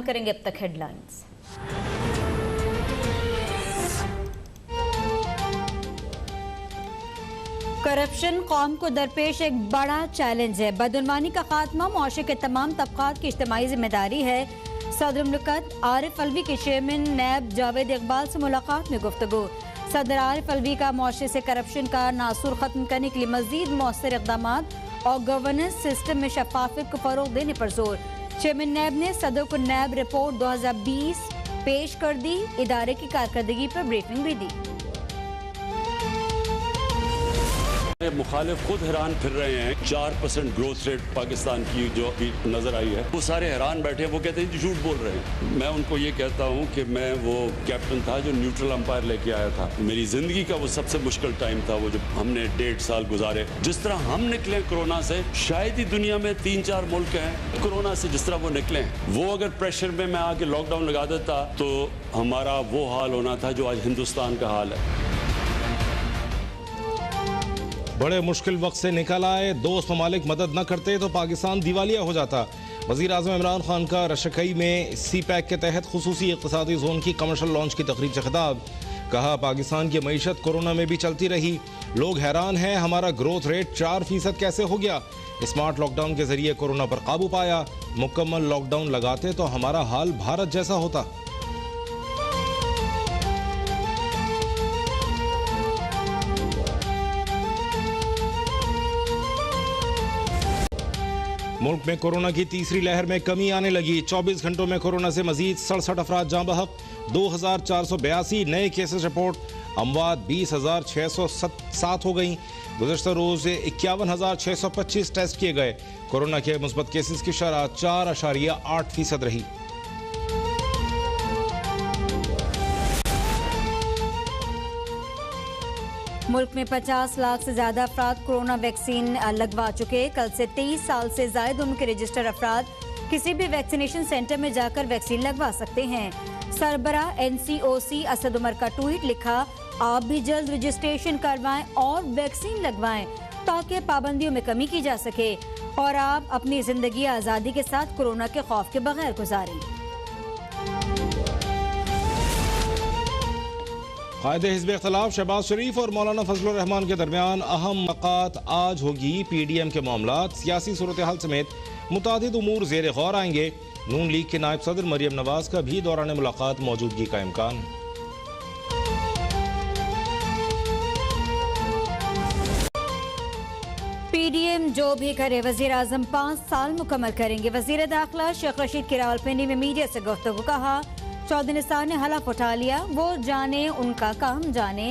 करेंगे अब तक हेडलाइंस। करप्शन कौम को दरपेश एक बड़ा चैलेंज है। बदउनवानी का खात्मा मुआशरे के तमाम तबकात की इज्तिमाई जिम्मेदारी है। सदर मुमलिकत आरिफ अलवी के चेयरमैन नैब जावेद इकबाल से मुलाकात में गुफ्तगू। सदर आरिफ अलवी का मुआशरे से करप्शन का नासूर खत्म करने के लिए मजीद मौसर इक़दाम और गवर्नेंस सिस्टम में शफाफियत को फरोग देने पर जोर। चेयरमैन नैब ने सदर को नैब रिपोर्ट 2020 पेश कर दी। इदारे की कारकर्दगी पर ब्रीफिंग भी दी। मुखालिफ खुद हैरान फिर रहे हैं। 4% ग्रोथ रेट पाकिस्तान की जो अभी नजर आई है, वो सारे हैरान बैठे हैं। वो कहते हैं झूठ बोल रहे हैं। मैं उनको ये कहता हूँ कि मैं वो कैप्टन था जो न्यूट्रल अंपायर लेके आया था। मेरी जिंदगी का वो सबसे मुश्किल टाइम था, वो जब हमने 1.5 साल गुजारे। जिस तरह हम निकले कोरोना से, शायद ही दुनिया में 3-4 मुल्क हैं कोरोना से जिस तरह वो निकले। वो अगर प्रेशर में मैं आके लॉकडाउन लगा देता तो हमारा वो हाल होना था जो आज हिंदुस्तान का हाल है। बड़े मुश्किल वक्त से निकल आए, दोस्त ममालिक मदद न करते तो पाकिस्तान दिवालिया हो जाता। वज़ीर आज़म इमरान खान का रशकई में CPEC के तहत खुसूसी इक़्तिसादी जोन की कमर्शल लॉन्च की तकरीब से खिताब। कहा, पाकिस्तान की मईशत कोरोना में भी चलती रही, लोग हैरान हैं हमारा ग्रोथ रेट 4% कैसे हो गया। स्मार्ट लॉकडाउन के जरिए कोरोना पर काबू पाया, मुकम्मल लॉकडाउन लगाते तो हमारा हाल भारत जैसा होता। मुल्क में कोरोना की तीसरी लहर में कमी आने लगी। 24 घंटों में कोरोना से मजीद 67 अफराद जाँ बहक, 2482 नए केसेस रिपोर्ट। अमवात 20,607 हो गई। गुज़श्ता रोज 51,625 टेस्ट किए गए। कोरोना के मुस्बत केसेस की शरह 4.8% रही। मुल्क में 50 लाख से ज्यादा अफराद कोरोना वैक्सीन लगवा चुके। कल से 23 साल से ज्यादा उम्र के रजिस्टर्ड अफराद किसी भी वैक्सीनेशन सेंटर में जाकर वैक्सीन लगवा सकते हैं। सरबरा NCOC असद उमर का ट्वीट लिखा, आप भी जल्द रजिस्ट्रेशन करवाएं और वैक्सीन लगवाएं ताकि पाबंदियों में कमी की जा सके और आप अपनी जिंदगी आज़ादी के साथ कोरोना के खौफ के बगैर गुजारें। कायदे हिज़्ब इख्तिलाफ शहबाज शरीफ और मौलाना फजलुर रहमान के दरमियान अहम मुलाकात आज होगी। PDM के मामलात, सियासी सूरत हाल समेत मुतादिद उमूर ज़ेर गौर आएंगे। नून लीग के नायब सदर मरियम नवाज का भी दौरान मुलाकात मौजूदगी का इम्कान। PDM जो भी करे, वजीर आजम 5 साल मुकम्मल करेंगे। वजीर दाखिला शेख रशीद की रावलपिंडी में मीडिया से गुफ्तगू। कहा, चौधनिस्तान ने हलफ उठा लिया, वो जाने उनका काम जाने।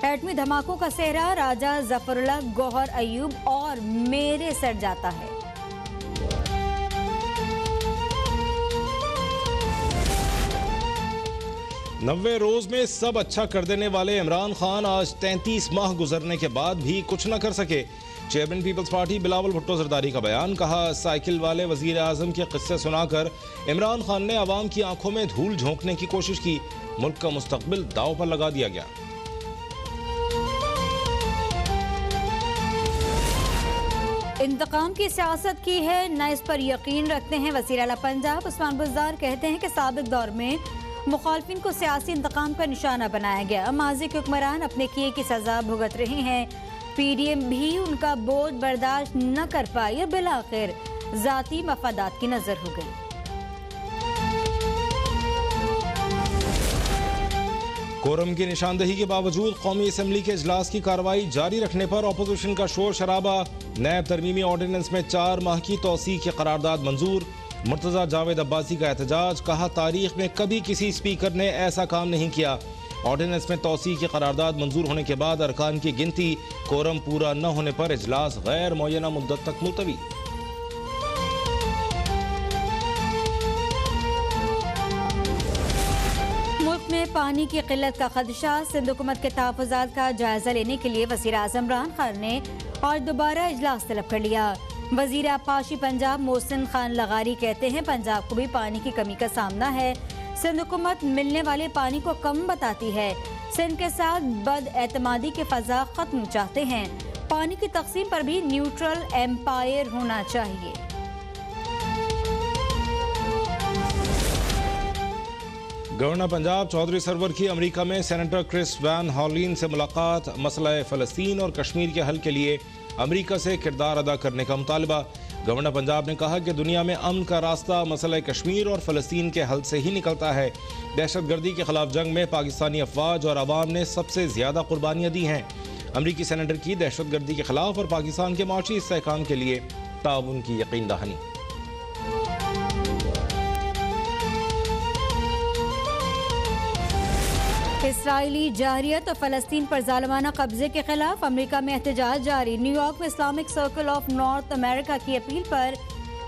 एटमी धमाकों का सेहरा राजा जफरुल्लाह, गौहर अयूब और मेरे सर जाता है। नब्बे रोज में सब अच्छा कर देने वाले इमरान खान आज 33 माह गुजरने के बाद भी कुछ न कर सके। चेयरमैन पीपल्स पार्टी बिलावल भुट्टो जरदारी का बयान। कहा, साइकिल वाले वजीर आजम के किस्से सुनाकर इमरान खान ने आवाम की आंखों में धूल झोंकने की कोशिश की। मुल्क का मुस्तकबिल दांव पर लगा दिया गया। इंतकाम की सियासत की है, न इस पर यकीन रखते हैं वज़ीर आला पंजाब उस्मान बुज़दार। कहते हैं कि साबिक दौर में मुखालफिन को सियासी इंतकाम का निशाना बनाया गया। माजी के हुक्मरान अपने किए की सजा भुगत रहे हैं। PDM भी उनका बोझ बर्दाश्त न कर पाई और बिलाखिर जाती मफादात की नजर हो गई। कोरम की निशानदही के बावजूद कौमी असम्बली के इजलास की कार्रवाई जारी रखने पर अपोजिशन का शोर शराबा। नैब तरमीमी ऑर्डिनेंस में 4 माह की तौसीक की करारदाद मंजूर। मुर्तजा जावेद अब्बासी का एहतजाज। कहा, तारीख में कभी किसी स्पीकर ने ऐसा काम नहीं किया। ऑर्डिनेंस में तौसीक की करारदाद मंजूर होने के बाद अरकान की गिनती, कोरम पूरा न होने पर इजलास गैर मुअय्यना मुद्दत तक मुलतवी। मुल्क में पानी की किल्लत का खदशा। सिंध हुकूमत के तहफ़्फ़ुज़ात का जायजा लेने के लिए वज़ीर आज़म इमरान खान ने और दोबारा इजलास तलब कर लिया। वज़ीर आपाशी पंजाब मोहसिन खान लगारी कहते हैं, पंजाब को भी पानी की कमी का सामना है। सिंध हुकूमत मिलने वाले पानी को कम बताती है। सिंध के साथ बदएतमादी के फजा खत्म चाहते हैं। पानी की तकसीम पर भी न्यूट्रल एम्पायर होना चाहिए। गवर्नर पंजाब चौधरी सरवर की अमेरिका में सेनेटर क्रिस वैन हॉलिन से मुलाकात। मसला फ़लस्तीन और कश्मीर के हल के लिए अमेरिका से किरदार अदा करने का मुतालबा। गवर्नर पंजाब ने कहा कि दुनिया में अमन का रास्ता मसला कश्मीर और फ़लस्तीन के हल से ही निकलता है। दहशतगर्दी के खिलाफ जंग में पाकिस्तानी अफवाज और आवाम ने सबसे ज़्यादा कुर्बानियाँ दी हैं। अमरीकी सेनेटर की दहशतगर्दी के खिलाफ और पाकिस्तान के माशी इस्तेहकाम के लिए ताउन की यकीन दहानी। इसराइली जारियत और फ़लस्तीन पर ज़ालिमाना कब्जे के खिलाफ अमेरिका में एहतजाज जारी। न्यूयॉर्क में Islamic circle of north America की अपील पर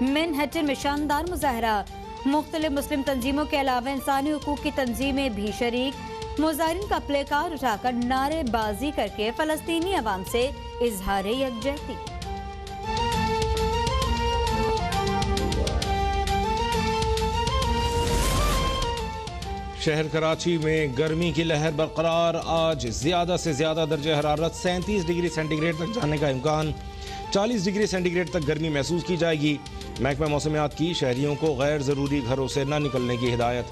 मैनहट्टन में शानदार मुजाहरा। मुख्तलिफ मुस्लिम तंजीमों के अलावा इंसानी हुकूक की तंजीमें भी शरीक। मुजाहिरीन का प्ले कार्ड उठाकर नारेबाजी करके फ़लस्तीनी अवाम से इजहार यकजहती। शहर कराची में गर्मी की लहर बरकरार। आज ज़्यादा से ज़्यादा दर्जा हरारत 37 डिग्री सेंटीग्रेड तक जाने का इम्कान। 40 डिग्री सेंटीग्रेड तक गर्मी महसूस की जाएगी। महकमा मौसमियात की शहरियों को गैर ज़रूरी घरों से न निकलने की हिदायत।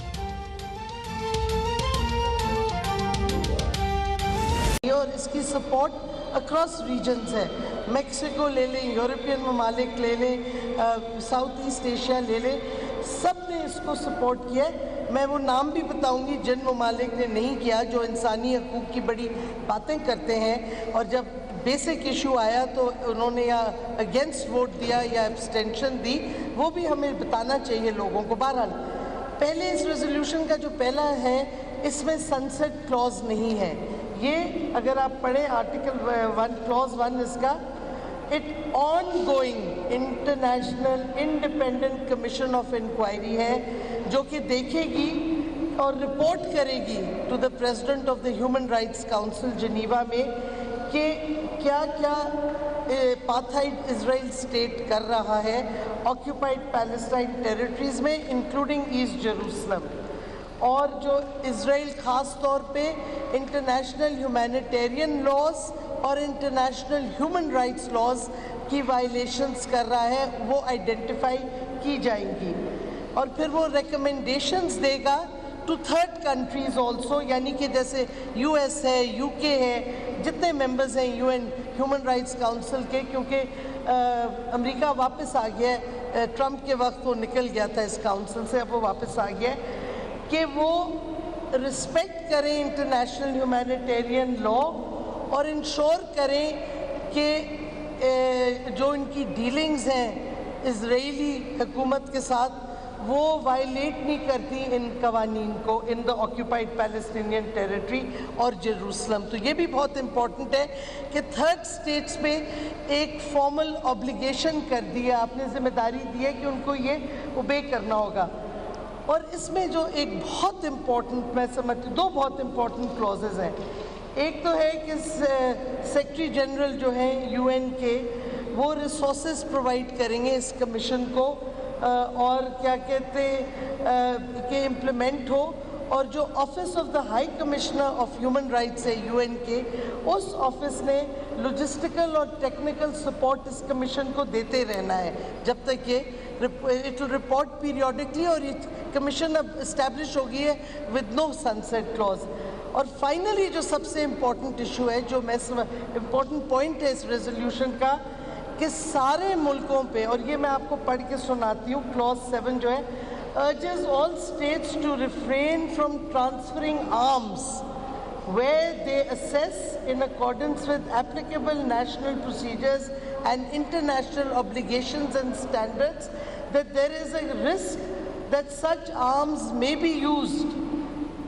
और इसकी सपोर्ट अक्रॉस रीजन्स है। मैक्सिको ले लें, यूरोपियन ममालिक ले लें, साउथ ईस्ट एशिया ले लें, सब ने इसको सपोर्ट किया है। मैं वो नाम भी बताऊंगी जिन ममालिक ने नहीं किया, जो इंसानी हकूक़ की बड़ी बातें करते हैं और जब बेसिक इशू आया तो उन्होंने या अगेंस्ट वोट दिया या एब्सटेंशन दी, वो भी हमें बताना चाहिए लोगों को। बहरहाल पहले इस रेजोल्यूशन का जो पहला है, इसमें सनसेट क्लॉज नहीं है। ये अगर आप पढ़ें आर्टिकल 1 क्लॉज 1 इसका, it ongoing international independent commission of inquiry है जो कि देखेगी और रिपोर्ट करेगी to the president of the human rights council Geneva में कि क्या क्या अपार्थाइड इजराइल स्टेट कर रहा है ऑक्यूपाइड पैलेस्टाइन टेरिटरीज में, इंक्लूडिंग ईस्ट जेरूसलम, और जो इजराइल ख़ास तौर पे इंटरनेशनल ह्यूमैनिटेरियन लॉज और इंटरनेशनल ह्यूमन राइट्स लॉज की वायलेशंस कर रहा है, वो आइडेंटिफाई की जाएंगी। और फिर वो रिकमेंडेशंस देगा टू थर्ड कंट्रीज़ ऑल्सो, यानी कि जैसे यूएस है, यूके है, जितने मेंबर्स हैं यूएन ह्यूमन राइट्स काउंसिल के, क्योंकि अमेरिका वापस आ गया है, ट्रंप के वक्त वो निकल गया था इस काउंसिल से, अब वो वापस आ गया है, कि वो रिस्पेक्ट करें इंटरनेशनल ह्यूमैनिटेरियन लॉ और इंश्योर करें कि जो इनकी डीलिंग्स हैं इजरायली हुकूमत के साथ वो वायलेट नहीं करती इन कवानीन को in the occupied Palestinian territory और जेरूसलम। तो ये भी बहुत इम्पॉर्टेंट है कि थर्ड स्टेट्स पे एक फॉर्मल ऑब्लिगेशन कर दिया, आपने जिम्मेदारी दी है कि उनको ये ओबे करना होगा। और इसमें जो एक बहुत इम्पॉर्टेंट, मैं समझती, दो बहुत इम्पॉर्टेंट क्लॉजेज हैं। एक तो है कि सेक्रेटरी जनरल जो हैं यूएन के, वो रिसोर्सेज प्रोवाइड करेंगे इस कमीशन को और क्या कहते कि इम्प्लीमेंट हो, और जो office of the high commissioner of human rights है यूएन के, उस ऑफिस ने लॉजिस्टिकल और टेक्निकल सपोर्ट इस कमीशन को देते रहना है जब तक ये इट विल रिपोर्ट पीरियडिकली, और ये कमीशन अब इस्टेब्लिश हो गई है विद नो सनसेट क्लॉज। और फाइनली जो सबसे इम्पोर्टेंट इशू है, जो मैं इम्पोर्टेंट पॉइंट है इस रेजोल्यूशन का, कि सारे मुल्कों पे, और ये मैं आपको पढ़ के सुनाती हूँ, क्लॉज 7 जो है, urges all states to refrain from transferring arms where they assess in accordance with applicable national procedures and international obligations and standards that there is a risk that such arms may be used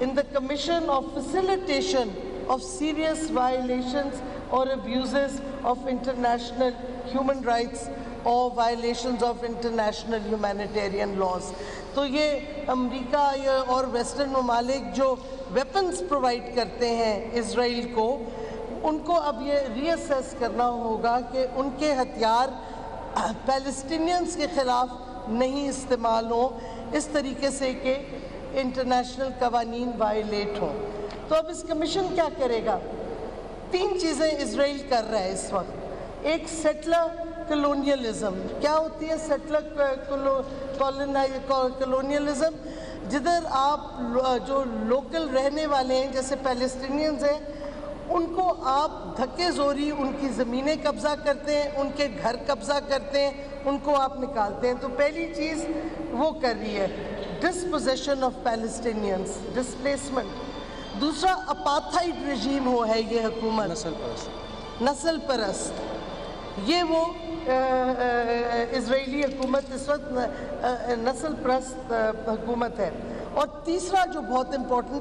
in the commission or facilitation of serious violations or abuses of international human rights or violations of international humanitarian laws। तो ये America और western ममालिक जो weapons provide करते हैं Israel को, उनको अब ये रीअसेस करना होगा कि उनके हथियार पैलेस्टीनियंस के ख़िलाफ़ नहीं इस्तेमाल हो इस तरीके से कि इंटरनेशनल कवानीन वायलेट हों। तो अब इस कमीशन क्या करेगा? 3 चीज़ें इजराइल कर रहा है इस वक्त। एक, सेटलर कलोनियलिज्म। क्या होती है सेटलर कलोनियलिज्म? जिधर आप जो लोकल रहने वाले हैं जैसे पैलेस्टीनियंस हैं उनको आप धक्के ज़ोरी उनकी ज़मीनें कब्ज़ा करते हैं, उनके घर कब्ज़ा करते हैं, उनको आप निकालते हैं। तो पहली चीज़ वो कर रही है डिस्पोजेशन ऑफ पैलेस्टीनियंस, डिस्प्लेसमेंट। दूसरा अपार्थाइड रजीम हो है ये हुकूमत, नस्ल परस्त। ये वो इजरायली हुकूमत इस वक्त नस्ल परस्त हुकूमत है। और तीसरा जो बहुत इम्पोर्टेंट है